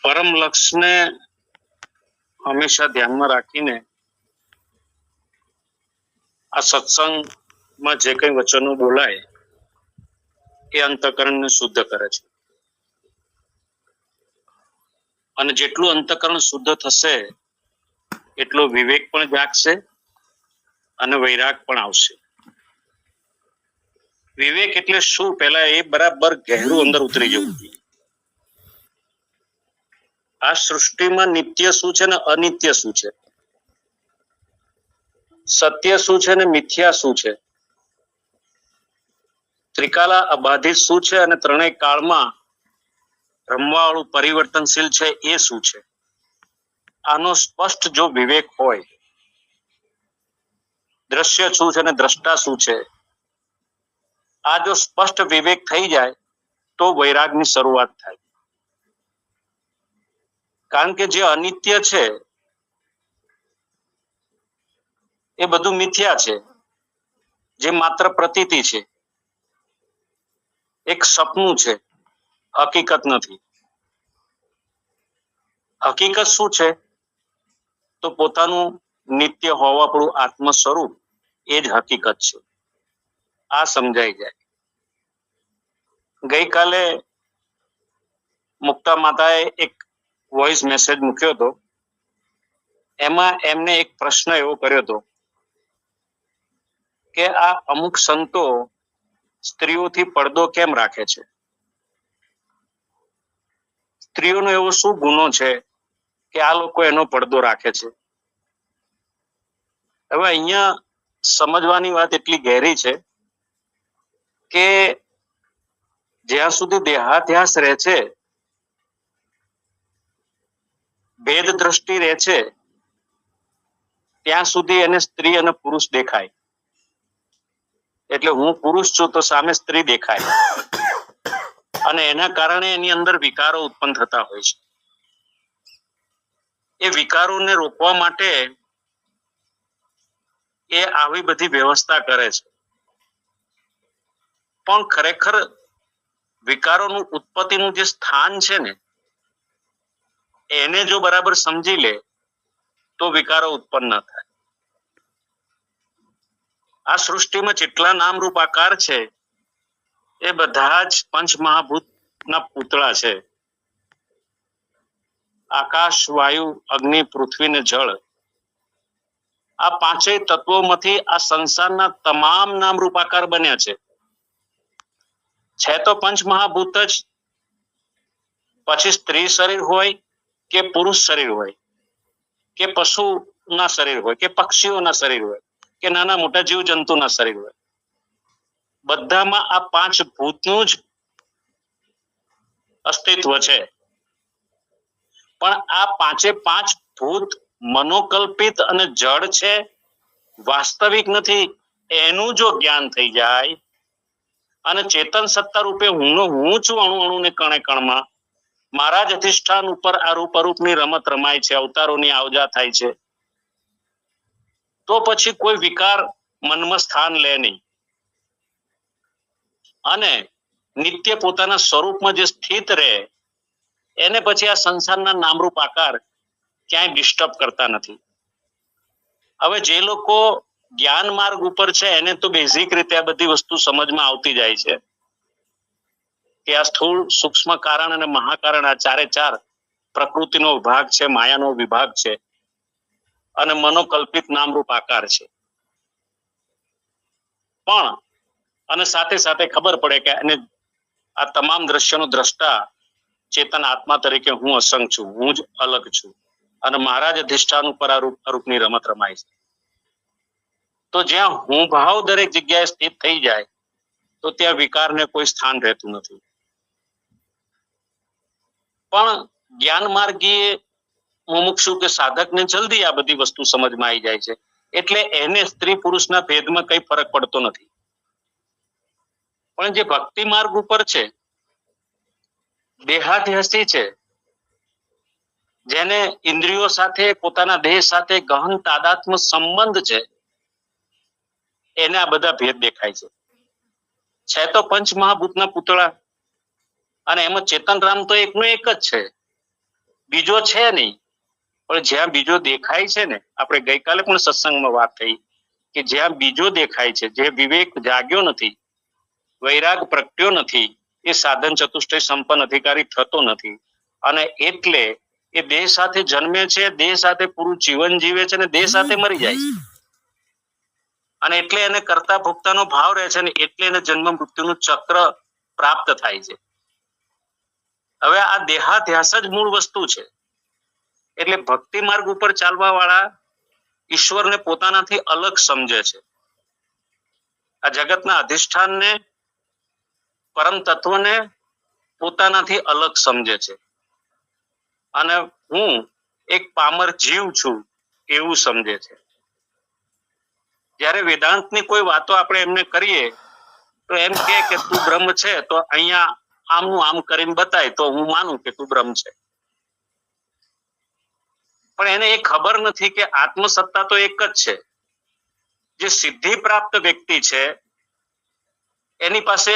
પરમ લક્ષ્યને હંમેશા ધ્યાનમાં રાખીને આ સત્સંગમાં જે કઈ વચનો બોલાય એ અંતઃકરણને શુદ્ધ કરે છે. અને જેટલું અંતઃકરણ શુદ્ધ થશે એટલો વિવેક પણ જાગશે અને વૈરાગ પણ આવશે. વિવેક એટલે શું? પહેલા એ બરાબર ગહેરું અંદર ઉતરી જવું જોઈએ. આ સૃષ્ટિમાં નિત્ય શું છે ને અનિત્ય શું છે, સત્ય શું છે ને મિથ્યા શું છે, ત્રિકાલા અબાધિત શું છે અને ત્રણેય કાળમાં રમવાવાળું પરિવર્તનશીલ છે એ શું છે, આનો સ્પષ્ટ જો વિવેક હોય, દ્રશ્ય શું છે ને દ્રષ્ટા શું છે, આ જો સ્પષ્ટ વિવેક થઈ જાય તો વૈરાગની શરૂઆત થાય. કારણ કે જે અનિત્ય છે એ બધું મિથ્યા છે, જે માત્ર પ્રતીતિ છે, એક સપનું છે, હકીકત નથી. હકીકત શું છે? તો પોતાનું નિત્ય હોવાપણું આત્મ સ્વરૂપ એ જ હકીકત છે. આ સમજાઈ જાય. ગઈકાલે મુક્તા માતાએ એક વોઇસ મેસેજ મૂક્યો હતો. એમાં એમને એક પ્રશ્ન એવો કર્યો હતો કે આ અમુક સંતો સ્ત્રીઓથી પડદો કેમ રાખે છે? સ્ત્રીઓનો એવો શું ગુનો છે કે આ લોકો એનો પડદો રાખે છે? હવે અહીંયા સમજવાની વાત એટલી ગહેરી છે કે જ્યાં સુધી દેહાધ્યાસ રહે છે, ભેદ દ્રષ્ટિ રહે છે, ત્યાં સુધી એને સ્ત્રી અને પુરુષ દેખાય. એટલે હું પુરુષ છું તો સામે સ્ત્રી દેખાય અને એના કારણે એની અંદર વિકારો ઉત્પન્ન થતા હોય છે. એ વિકારોને રોકવા માટે એ આવી બધી વ્યવસ્થા કરે છે. પણ ખરેખર વિકારોનું ઉત્પત્તિનું જે સ્થાન છે ને, એને જો બરાબર સમજી લે તો વિકારો ઉત્પન્ન ન થાય. આ સૃષ્ટિમાં જેટલા નામરૂપ આકાર છે એ બધા જ પંચમહાભૂતના પૂતળા છે. આકાશ, વાયુ, અગ્નિ, પૃથ્વી ને જળ, આ પાંચેય તત્વોમાંથી આ સંસારના તમામ નામરૂપ આકાર બન્યા છે. તો પંચમહાભૂત જ. પછી સ્ત્રી શરીર હોય કે પુરુષ શરીર હોય કે પશુના શરીર હોય કે પક્ષીઓના શરીર હોય કે નાના મોટા જીવજંતુના શરીર હોય, બધામાં આ પાંચ ભૂતનું જ અસ્તિત્વ છે. પણ આ પાંચે પાંચ ભૂત મનોકલ્પિત અને જડ છે, વાસ્તવિક નથી. એનું જો જ્ઞાન થઈ જાય અને ચેતન સત્તા રૂપે હું છું અણુ અણુ ને કણે કણમાં, મારા જ અધિષ્ઠાન ઉપર આ રૂપ અરૂપની રમત રમાય છે, અવતારોની આવજા થાય છે, તો પછી કોઈ વિકાર મનમાં સ્થાન લે નહીં અને નિત્ય પોતાના સ્વરૂપમાં જે સ્થિત રહે એને પછી આ સંસારના નામરૂપ આકાર ક્યાંય ડિસ્ટર્બ કરતા નથી. હવે જે લોકો જ્ઞાન માર્ગ ઉપર છે એને તો બેઝિક રીતે આ બધી વસ્તુ સમજમાં આવતી જાય છે કે આ સ્થૂળ, સૂક્ષ્મ કારણ અને મહાકારણ, આ ચારે ચાર પ્રકૃતિનો વિભાગ છે, માયાનો વિભાગ છે અને મનોકલ્પિત નામરૂપ આકાર છે. પણ અને સાથે સાથે ખબર પડે કે એને આ તમામ દ્રશ્યનો દ્રષ્ટા ચેતન આત્મા તરીકે હું અસંગ છું, હું જ અલગ છું અને મારા જ અધિષ્ઠાન ઉપર આ રૂપ અરૂપની રમત રમાય છે. તો જ્યાં હું ભાવ દરેક જગ્યાએ સ્થિત થઈ જાય તો ત્યાં વિકારને કોઈ સ્થાન રહેતું નથી. પણ જ્ઞાન માર્ગીય મુમુક્ષુ કે સાધકને જલ્દી આ બધી વસ્તુ સમજમાં આવી જાય છે, એટલે એને સ્ત્રી પુરુષના ભેદમાં કઈ ફરક પડતો નથી. પણ જે ભક્તિ માર્ગ ઉપર છે, દેહાધ્યાસી છે, જેને ઇન્દ્રિયો સાથે, પોતાના દેહ સાથે ગહન તાદાત્મ્ય સંબંધ છે, એને આ બધા ભેદ દેખાય છે. તો પંચમહાભૂતના પૂતળા અને એમાં ચેતન રામ તો એકનો એક જ છે. બીજો છે નહીં, પણ જ્યાં બીજો દેખાય છે ને, આપણે ગઈકાલે પણ સત્સંગમાં વાત થઈ કે જ્યાં બીજો દેખાય છે, જે વિવેક જાગ્યો નથી, વૈરાગ પ્રગટ્યો નથી, એ સાધન ચતુષ્ટય સંપન્ન અધિકારી થતો નથી. અને એટલે એ દેહ સાથે જન્મે છે, દેહ સાથે પૂરું જીવન જીવે છે અને દેહ સાથે મરી જાય છે. અને એટલે એને કરતા ભોગતાનો ભાવ રહે છે ને એટલે એને જન્મ મૃત્યુનું ચક્ર પ્રાપ્ત થાય છે. હવે આ દેહાધ્યાસ જ મૂળ વસ્તુ છે. એટલે ભક્તિ માર્ગ ઉપર ચાલવા વાળા ઈશ્વરને પોતાનાથી અલગ સમજે છે. આ જગતના અધિષ્ઠાનને, પરમ તત્વને પોતાનાથી અલગ સમજે છે. અને હું એક પામર જીવ છું એવું સમજે છે. જ્યારે વેદાંતની કોઈ વાતો આપણે એમને કરીએ તો એમ કે તું બ્રહ્મ છે, તો અહીંયા આમનું આમ કરીને બતાય તો હું માનું કે તું બ્રહ્મ છે. પણ એને એ ખબર નથી કે આત્મસત્તા તો એક જ છે. જે સિદ્ધિ પ્રાપ્ત વ્યક્તિ છે એની પાસે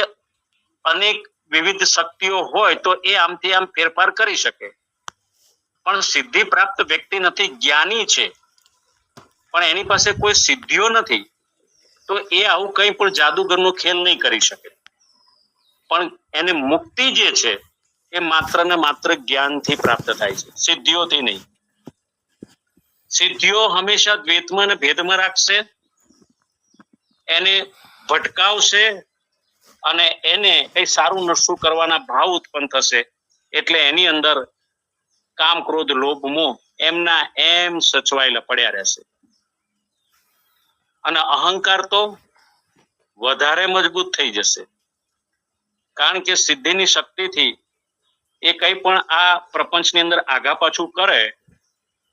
અનેક વિવિધ શક્તિઓ હોય તો એ આમથી આમ ફેરફાર કરી શકે. પણ સિદ્ધિ પ્રાપ્ત વ્યક્તિ નથી, જ્ઞાની છે, પણ એની પાસે કોઈ સિદ્ધિઓ નથી, તો એ આવું કંઈ પણ જાદુગરનો ખેલ નહીં કરી શકે. પણ એને મુક્તિ જે છે એ માત્ર ને માત્ર જ્ઞાનથી પ્રાપ્ત થાય છે, સિદ્ધિઓથી નહીં. સિદ્ધિઓ હંમેશા દ્વૈતમાં અને ભેદમાં રાખશે, એને ભટકાવશે અને એને કઈ સારું નરસું કરવાના ભાવ ઉત્પન્ન થશે. એટલે એની અંદર કામ, ક્રોધ, લોભ, મોહ એમના એમ સચવાયેલા પડ્યા રહેશે. અને અહંકાર તો વધારે મજબૂત થઈ જશે. કારણ કે સિદ્ધિની શક્તિથી એ કંઈ પણ આ પ્રપંચની અંદર આગા પાછું કરે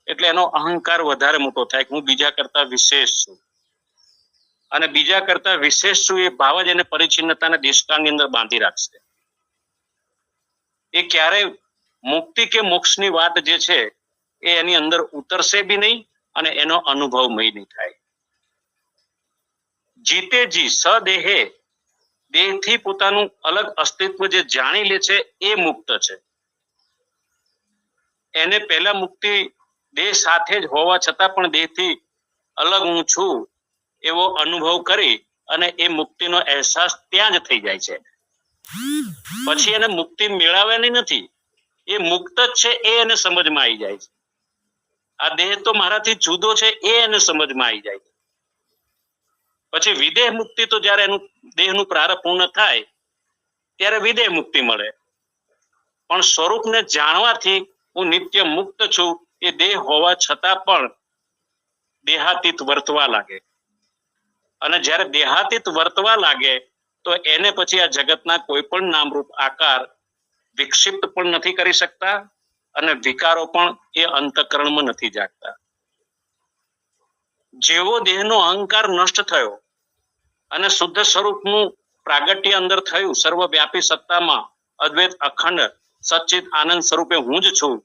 એટલે એનો અહંકાર વધારે મોટો થાય કે હું બીજા કરતા વિશેષ છું. અને બીજા કરતા વિશેષ છું એ ભાવ જ એને પરિચ્છિન્નતાના દેશકાળની અંદર બાંધી રાખશે. એ ક્યારેય મુક્તિ કે મોક્ષની વાત જે છે એ એની અંદર ઉતરશે બી નહીં અને એનો અનુભવમય નહીં થાય. જીતે જી સદેહે, દેહથી પોતાનું અલગ અસ્તિત્વ જે જાણી લે છે એ મુક્ત છે. એને પહેલા મુક્તિ દેહ સાથે જ હોવા છતાં પણ દેહથી અલગ હું છું એવો અનુભવ કરી અને એ મુક્તિનો અહેસાસ ત્યાં જ થઈ જાય છે. પછી એને મુક્તિ મેળવવાની નથી, એ મુક્ત જ છે એ એને સમજમાં આવી જાય છે. આ દેહ તો મારાથી જુદો છે એ એને સમજમાં આવી જાય છે. પછી વિદેહ મુક્તિ તો જ્યારે એનું દેહનું પ્રારંભ પૂર્ણ થાય ત્યારે વિદેહ મુક્તિ મળે. પણ સ્વરૂપને જાણવાથી હું નિત્ય મુક્ત છું એ દેહ હોવા છતાં પણ દેહાતીત વર્તવા લાગે. અને જ્યારે દેહાતીત વર્તવા લાગે તો એને પછી આ જગતના કોઈ પણ નામરૂપ આકાર વિક્ષિપ્ત પણ નથી કરી શકતા અને વિકારો પણ એ અંતઃકરણમાં નથી જાગતા. જેવો દેહનો અહંકાર નષ્ટ થયો અને શુદ્ધ સ્વરૂપનું પ્રાગટ્ય અંદર થયું, સર્વવ્યાપી સત્તામાં અદ્વૈત અખંડ સચ્ચિત આનંદ સ્વરૂપે હું જ છું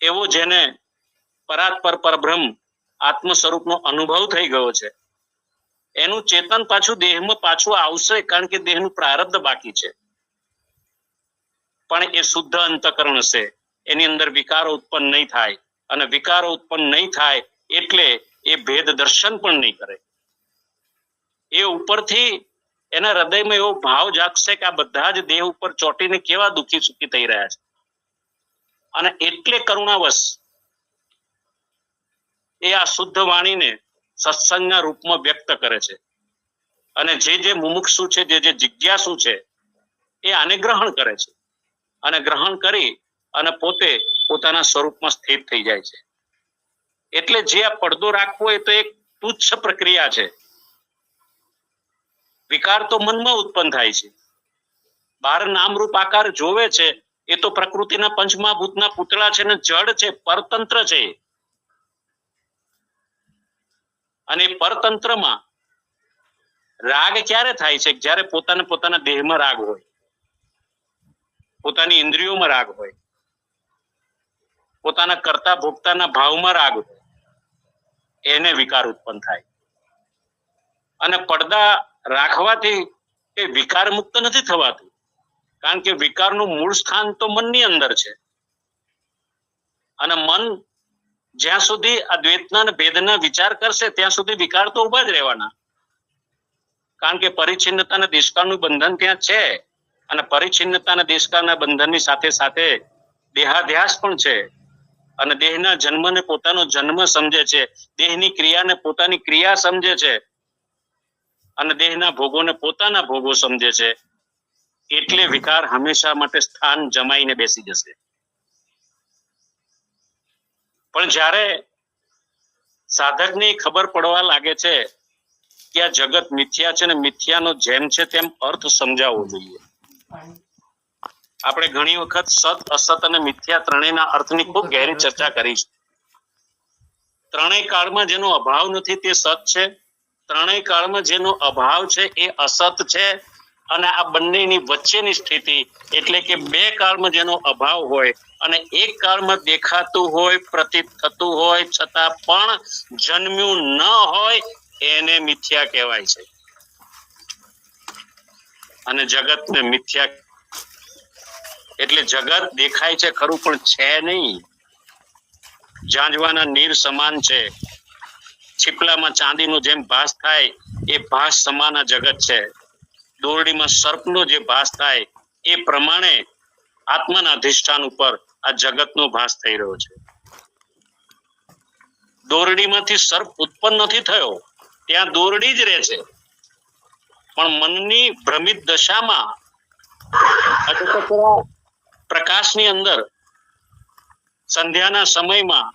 એવો જેને પરાત્પર પરબ્રહ્મ આત્મ સ્વરૂપનો અનુભવ થઈ ગયો છે, એનું ચેતન પાછું દેહમાં પાછું આવશે, કારણ કે દેહનું પ્રારબ્ધ બાકી છે. પણ એ શુદ્ધ અંતઃકરણ છે, એની અંદર વિકારો ઉત્પન્ન નહીં થાય. અને વિકારો ઉત્પન્ન નહીં થાય એટલે એ ભેદ દર્શન પણ નહીં કરે. એ ઉપરથી એના હૃદયમાં એવો ભાવ જાગશે કે આ બધા જ દેહ ઉપર ચોટીને કેવા દુઃખી સુખી થઈ રહ્યા છે. અને એટલે કરુણાવશ એ આ શુદ્ધ વાણીને સત્સંગના રૂપમાં વ્યક્ત કરે છે. અને જે મુમુક્ષુ છે, જે જિજ્ઞાસુ છે એ આને ગ્રહણ કરે છે. અને ગ્રહણ કરી અને પોતે પોતાના સ્વરૂપમાં સ્થિત થઈ જાય છે. એટલે જે આ પડદો રાખવો એ તો એક તુચ્છ પ્રક્રિયા છે. વિકાર તો મનમાં ઉત્પન્ન થાય છે. બહાર નામરૂપ આકાર જોવે છે એ તો પ્રકૃતિના પંચમહાભૂતના પૂતળા છે ને જડ છે, પરતંત્ર છે. અને પરતંત્રમાં રાગ ક્યારે થાય છે? જ્યારે પોતાના દેહમાં રાગ હોય, પોતાની ઇન્દ્રિયોમાં રાગ હોય, પોતાના કરતા ભોગતાના ભાવમાં રાગ હોય, એને વિકાર ઉત્પન્ન થાય. અને પડદા રાખવાથી એ વિકાર મુક્ત નથી થવાતું, કારણ કે વિકારનું મૂળ સ્થાન તો મનની અંદર છે. અને મન જ્યાં સુધી આ દ્વૈતના અને ભેદના વિચાર કરશે ત્યાં સુધી વિકાર તો ઉભા જ રહેવાના. કારણ કે પરિચ્છિન્નતા અને દેશકાળનું બંધન ત્યાં છે, અને પરિચ્છિન્નતા અને દેશકાળના બંધનની સાથે સાથે દેહાધ્યાસ પણ છે. અને દેહના જન્મને પોતાનો જન્મ સમજે છે, દેહની ક્રિયાને પોતાની ક્રિયા સમજે છે, અને દેહના ભોગોને પોતાના ભોગો સમજે છે. એટલે વિકાર હંમેશા માટે સ્થાન જમાઈને બેસી જશે. પણ જ્યારે સાધકને ખબર પડવા લાગે છે કે આ જગત મિથ્યા છે, ને મિથ્યાનો જેમ છે તેમ અર્થ સમજાવવો જોઈએ. આપણે ઘણી વખત સત, અસત અને મિથ્યા ત્રણેયના અર્થની ખૂબ ગહેરી ચર્ચા કરી છે. ત્રણેય કાળમાં જેનો અભાવ નથી તે સત છે, ત્રણેય કાળમાં જેનો અભાવ છે એ અસત છે, અને આ બંનેની વચ્ચેની સ્થિતિ એટલે કે બે કાળમાં જેનો અભાવ હોય અને એક કાળમાં દેખાતું હોય, પ્રતીત થતું હોય, છતાં પણ જન્મ્યું ન હોય, એને મિથ્યા કહેવાય છે. અને જગતને મિથ્યા એટલે જગત દેખાય છે ખરું પણ છે નહીં. ઝાંઝવાના નીર સમાન છે. છીપલામાં ચાંદીનો જેમ ભાસ થાય એ ભાસ સમાન આ જગત છે. દોરડીમાં સર્પનો જે ભાસ થાય એ પ્રમાણે આત્માના અધિષ્ઠાન ઉપર આ જગતનો ભાસ થઈ રહ્યો છે. દોરડીમાંથી સર્પ ઉત્પન્ન નથી થયો, ત્યાં દોરડી જ રહે છે. પણ મનની ભ્રમિત દશામાં પ્રકાશની અંદર સંધ્યાના સમયમાં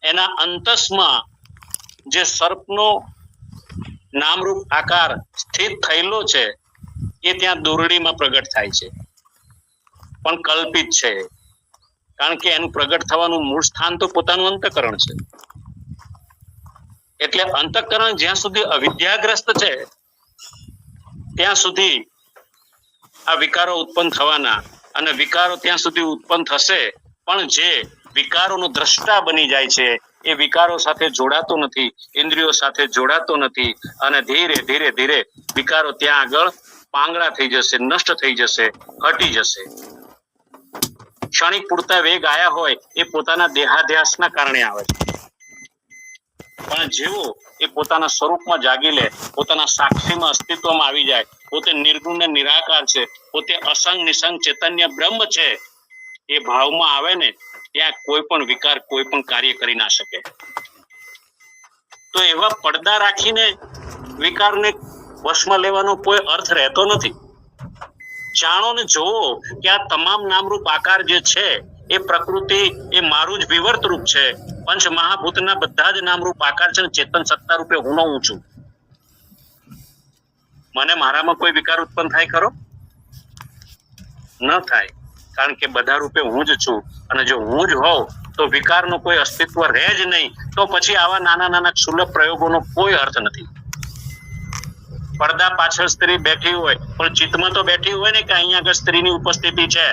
એના અંતસમાં જે સર્પનો નામરૂપ આકાર સ્થિત થયેલો છે એ ત્યાં દોરડીમાં પ્રગટ થાય છે, પણ કલ્પિત છે. કારણ કે એનું પ્રગટ થવાનું મૂળ સ્થાન તો પોતાનું અંતઃકરણ છે. એટલે અંતઃકરણ જ્યાં સુધી અવિદ્યાગ્રસ્ત છે ત્યાં સુધી આ વિકારો ઉત્પન્ન થવાના, અને વિકારો ત્યાં સુધી ઉત્પન્ન થશે. પણ જે વિકારોનો દ્રષ્ટા બની જાય છે એ વિકારો સાથે જોડાતો નથી, ઇન્દ્રિયો સાથે જોડાતો નથી, અને ધીરે ધીરે ધીરે વિકારો ત્યાં આગળ પાંગળા થઈ જશે, નષ્ટ થઈ જશે, હટી જશે. ક્ષણિક પૂરતા વેગ આયા હોય એ પોતાના દેહાધ્યાસના કારણે આવે છે. પણ જેવો એ પોતાના સ્વરૂપમાં જાગી લે, પોતાના સાક્ષીમાં અસ્તિત્વમાં આવી જાય, પોતે નિર્ગુણ ને નિરાકાર છે, પોતે અસંગ નિસંગ ચૈતન્ય બ્રહ્મ છે, એ ભાવમાં આવે ને ત્યાં કોઈ પણ વિકાર કોઈ પણ કાર્ય કરી ના શકે. તો એવા પડદા રાખીને વિકારને વશમાં લેવાનો કોઈ અર્થ રહેતો નથી. જાણો ને જોવો કે આ તમામ નામરૂપ આકાર જે છે એ પ્રકૃતિ એ મારું જ વિવર્ત રૂપ છે. પંચ મહાભૂતના બધા જ નામરૂપ આકાર છે, ચેતન સત્તા રૂપે હું હું છું. મને મારામાં કોઈ વિકાર ઉત્પન્ન થાય ખરો? ન થાય, કારણ કે બધા રૂપે હું જ છું. અને જો હું જ હોઉં તો વિકારનો કોઈ અસ્તિત્વ રહે જ નહીં. તો પછી આવા નાના નાના ક્ષુલ્લક પ્રયોગોનો કોઈ અર્થ નથી. પડદા પાછળ સ્ત્રી બેઠી હોય પણ ચિત્તમાં તો બેઠી હોય ને કે અહીંયા આગળ સ્ત્રીની ઉપસ્થિતિ છે,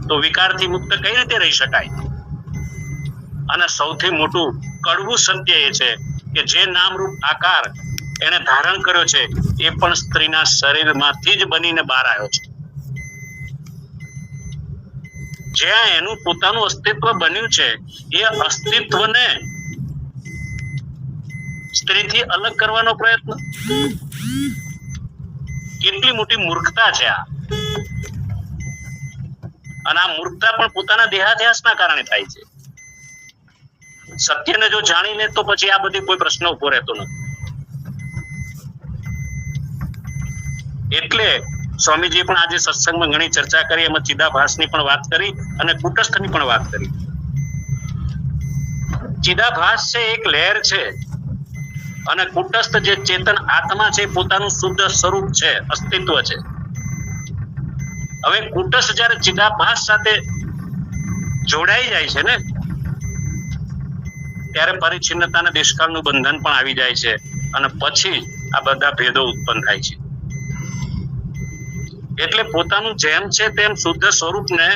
તો વિકારથી મુક્ત કઈ રીતે રહી શકાય? અને સૌથી મોટું કડવું સત્ય એ છે કે જે નામરૂપ આકાર એને ધારણ કર્યો છે એ પણ સ્ત્રીના શરીરમાંથી જ બનીને બહાર આવ્યો છે. જ્યાં એનું પોતાનું અસ્તિત્વ બન્યું છે એ અસ્તિત્વને સ્ત્રીથી અલગ કરવાનો પ્રયત્ન, કેટલી મોટી મૂર્ખતા છે આ. અને આ મૂર્ખતા પણ પોતાના દેહાધ્યાસના કારણે થાય છે. સત્યને જો જાણી લે તો પછી આ બધી કોઈ પ્રશ્ન ઉભો રહેતો નથી. એટલે સ્વામીજી પણ આજે સત્સંગમાં ઘણી ચર્ચા કરી, એમાં ચિદાભાસની પણ વાત કરી અને કુટસ્થની પણ વાત કરી. ચિદાભાસ છે એક લહેર છે, અને કુટસ્થ જે ચેતન આત્મા છે પોતાનું શુદ્ધ સ્વરૂપ છે, અસ્તિત્વ છે. હવે કુટસ્થ જ્યારે ચિદાભાસ સાથે જોડાઈ જાય છે ને ત્યારે પરિચ્છિન્નતાના દેશકાળનું બંધન પણ આવી જાય છે, અને પછી આ બધા ભેદો ઉત્પન્ન થાય છે. એટલે પોતાનું જેમ છે તેમ શુદ્ધ સ્વરૂપને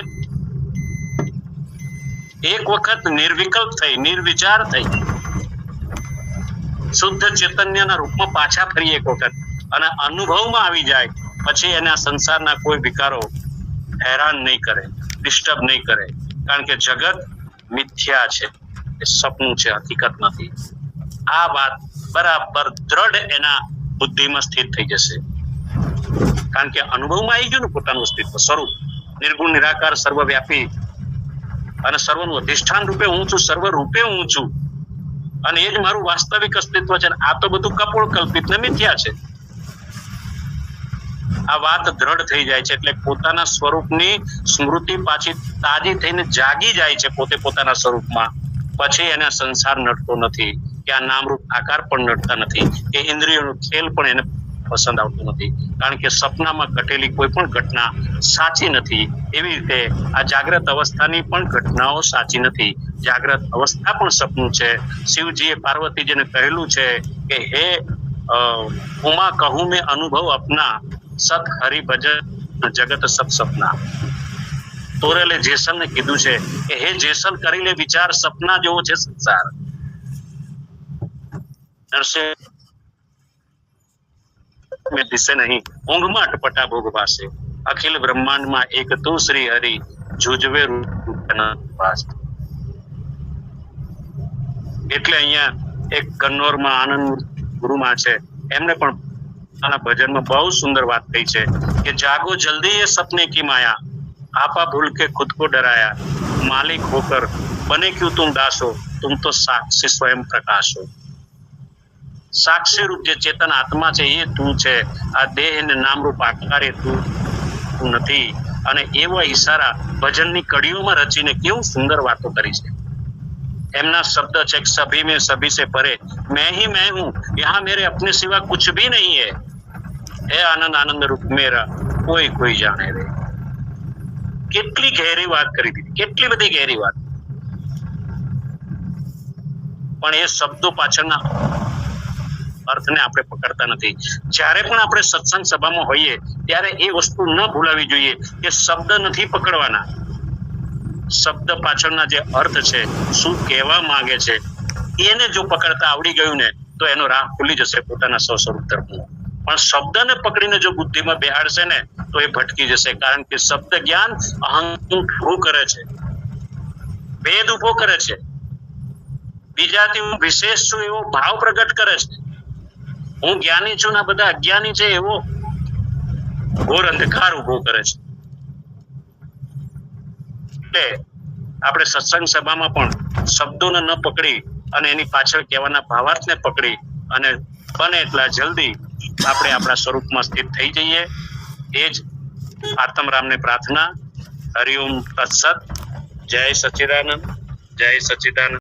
એક વખત નિર્વિકલ્પ થઈ, નિર્વિચાર થઈ, શુદ્ધ ચૈતન્યના રૂપમાં પાછા ફરી એક વખત અને અનુભવમાં આવી જાય, પછી એને આ સંસારના કોઈ વિકારો હેરાન નહીં કરે, ડિસ્ટર્બ નહીં કરે. કારણ કે જગત મિથ્યા છે, એ સપનું છે, હકીકત નથી. આ વાત બરાબર દ્રઢ એના બુદ્ધિમાં સ્થિત થઈ જશે, કારણ કે અનુભવમાં આવી ગયું ને પોતાનું અસ્તિત્વ, સ્વરૂપ નિર્ગુણ નિરાકાર સર્વવ્યાપી અને સર્વનું અધિષ્ઠાન રૂપે હું છું, સર્વ રૂપે હું છું, અને એ જ મારું વાસ્તવિક અસ્તિત્વ છે. આ તો બધું કપોળ કલ્પિત ને મિથ્યા છે. આ વાત દ્રઢ થઈ જાય છે એટલે પોતાના સ્વરૂપની સ્મૃતિ પાછી તાજી થઈને જાગી જાય છે પોતે પોતાના સ્વરૂપમાં. પછી એને સંસાર નડતો નથી, કે આ નામરૂપ આકાર પણ નડતા નથી, કે ઇન્દ્રિયોનો ખેલ પણ એને પસંદ આવતું નથી, કારણ કે સપનામાં ઘટેલી કોઈ પણ ઘટના સાચી નથી. એવી રીતે આ જાગ્રત અવસ્થાની પણ ઘટનાઓ સાચી નથી. જાગ્રત અવસ્થા પણ સપનું છે. શિવજીએ પાર્વતીજીને કહેલું છે કે હે ઉમા કહું મેં અનુભવ અપના, સત હરિ ભજન જગત સત સપના. તોરેલે જેસલ ને કીધું છે કે હે જેસલ કરી લે વિચાર, સપના જેવો છે સંસાર. મેં દિશે નહીં ઊંઘમાં અટપટા ભોગ પાસે, અખિલ બ્રહ્માંડમાં એક તું શ્રી હરિ જુજવે રૂપ. એટલે અહીંયા એક કન્નોરમાં આનંદ ગુરુમાં છે, એમને પણ આના ભજનમાં બહુ સુંદર વાત કહી છે કે જાગો જલ્દી ये सपने की माया, आपा भूल के खुद को डराया, मालिक होकर बने क्यों तुम दासो, तुम तो साक्षी स्वयं प्रकाश हो. સાક્ષી રૂપ જે ચેતન આત્મા છે એ તું છે, આ દેહ ને નામ રૂપ આકાર એ તું નથી. અને એવા ઈશારા ભજનની કડીઓમાં રચીને કેવું સુંદર વાતો કરી છે. એમના શબ્દ છે કે સભી में सभी से परे मैं ही मैं हूँ, यहाँ मेरे अपने सिवा कुछ भी नहीं है, हे आनंद आनंद रूप मेरा કોઈ કોઈ જાણે રે. કેટલી ગહેરી વાત કરી દીધી, કેટલી બધી ગહેરી વાત. પણ એ શબ્દો પાછળના અર્થને આપણે પકડતા નથી. જ્યારે પણ આપણે સત્સંગ સભામાં હોઈએ ત્યારે એ વસ્તુ ન ભૂલાવી જોઈએ કે શબ્દ નથી પકડવાના, શબ્દ પાછળના જે અર્થ છે, શું કહેવા માંગે છે, એને જો પકડતા આવડી ગયું ને તો એનો રાહ ખુલી જશે પોતાના સ્વસ્વરૂપ તરફનો. પણ શબ્દને પકડીને જો બુદ્ધિમાં બેહાડશે ને તો એ ભટકી જશે, કારણ કે શબ્દ જ્ઞાન અહંકાર ઉભું કરે છે, ભેદ ઉભો કરે છે, બીજાથી હું વિશેષ છું એવો ભાવ પ્રગટ કરે છે. હું જ્ઞાની છું ને બધા અજ્ઞાની છે એવો ઘોર અંધકાર ઉભો કરે છે. એટલે આપણે સત્સંગ સભામાં પણ શબ્દોને ન પકડી અને એની પાછળ કહેવાના ભાવાર્થને પકડી અને બને એટલા જલ્દી આપણે આપણા સ્વરૂપમાં સ્થિત થઈ જઈએ. એ જ આત્મરામને પ્રાર્થના. હરિઓમ તત્સત. જય સચ્ચિદાનંદ, જય સચ્ચિદાનંદ.